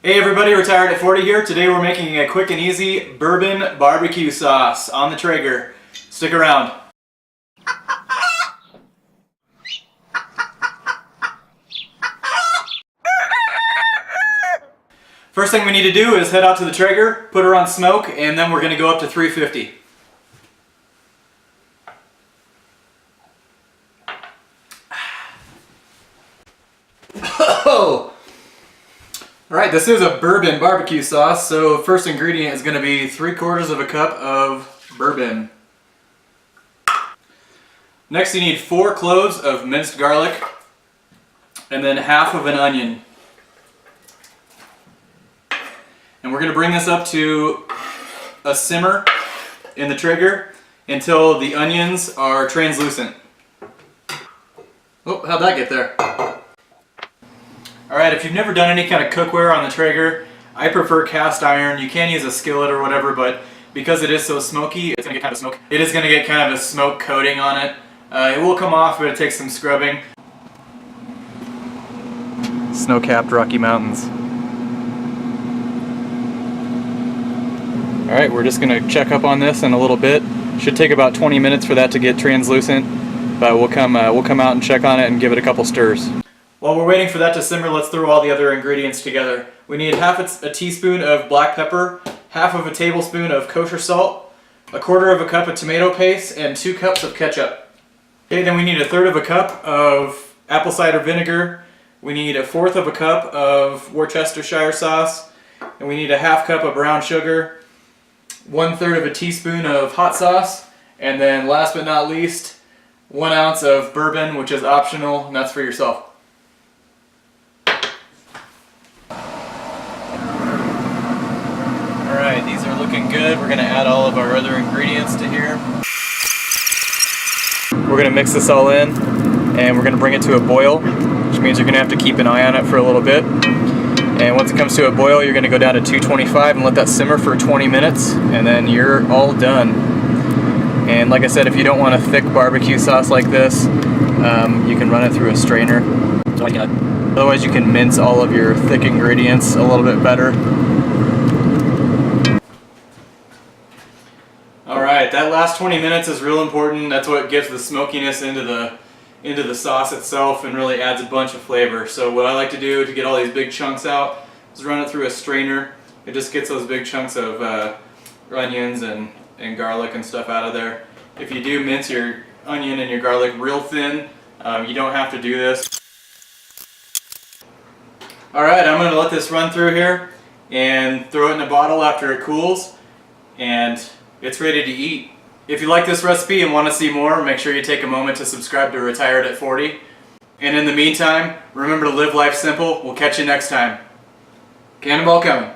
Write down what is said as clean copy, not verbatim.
Hey everybody, Retired at 40 here. Today we're making a quick and easy bourbon barbecue sauce on the Traeger. Stick around. First thing we need to do is head out to the Traeger, put her on smoke, and then we're going to go up to 350. Oh! Alright, this is a bourbon barbecue sauce, so first ingredient is going to be 3/4 of a cup of bourbon. Next you need 4 cloves of minced garlic, and then half of an onion. And we're going to bring this up to a simmer in the Traeger until the onions are translucent. Oh, how'd that get there? Alright, if you've never done any kind of cookware on the Traeger, I prefer cast iron. You can use a skillet or whatever, but because it is so smoky, it's going to get kind of smoke. It is going to get kind of a smoke coating on it. It will come off, but it takes some scrubbing. Snow-capped Rocky Mountains. Alright, we're just going to check up on this in a little bit. Should take about 20 minutes for that to get translucent, but we'll come out and check on it and give it a couple stirs. While we're waiting for that to simmer, let's throw all the other ingredients together. We need half a teaspoon of black pepper, half of a tablespoon of kosher salt, 1/4 of a cup of tomato paste, and 2 cups of ketchup. Okay, then we need 1/3 of a cup of apple cider vinegar. We need 1/4 of a cup of Worcestershire sauce, and we need 1/2 cup of brown sugar, 1/3 of a teaspoon of hot sauce, and then last but not least, 1 ounce of bourbon, which is optional, and that's for yourself. Alright, these are looking good. We're going to add all of our other ingredients to here. We're going to mix this all in, and we're going to bring it to a boil, which means you're going to have to keep an eye on it for a little bit. And once it comes to a boil, you're going to go down to 225 and let that simmer for 20 minutes, and then you're all done. And like I said, if you don't want a thick barbecue sauce like this, you can run it through a strainer. Otherwise you can mince all of your thick ingredients a little bit better. Alright, that last 20 minutes is real important. That's what gives the smokiness into the sauce itself and really adds a bunch of flavor. So what I like to do to get all these big chunks out is run it through a strainer. It just gets those big chunks of onions and garlic and stuff out of there. If you do mince your onion and your garlic real thin, you don't have to do this. Alright, I'm going to let this run through here and throw it in a bottle after it cools, and it's ready to eat. If you like this recipe and want to see more, make sure you take a moment to subscribe to Retired at 40. And in the meantime, remember to live life simple. We'll catch you next time. Cannonball coming.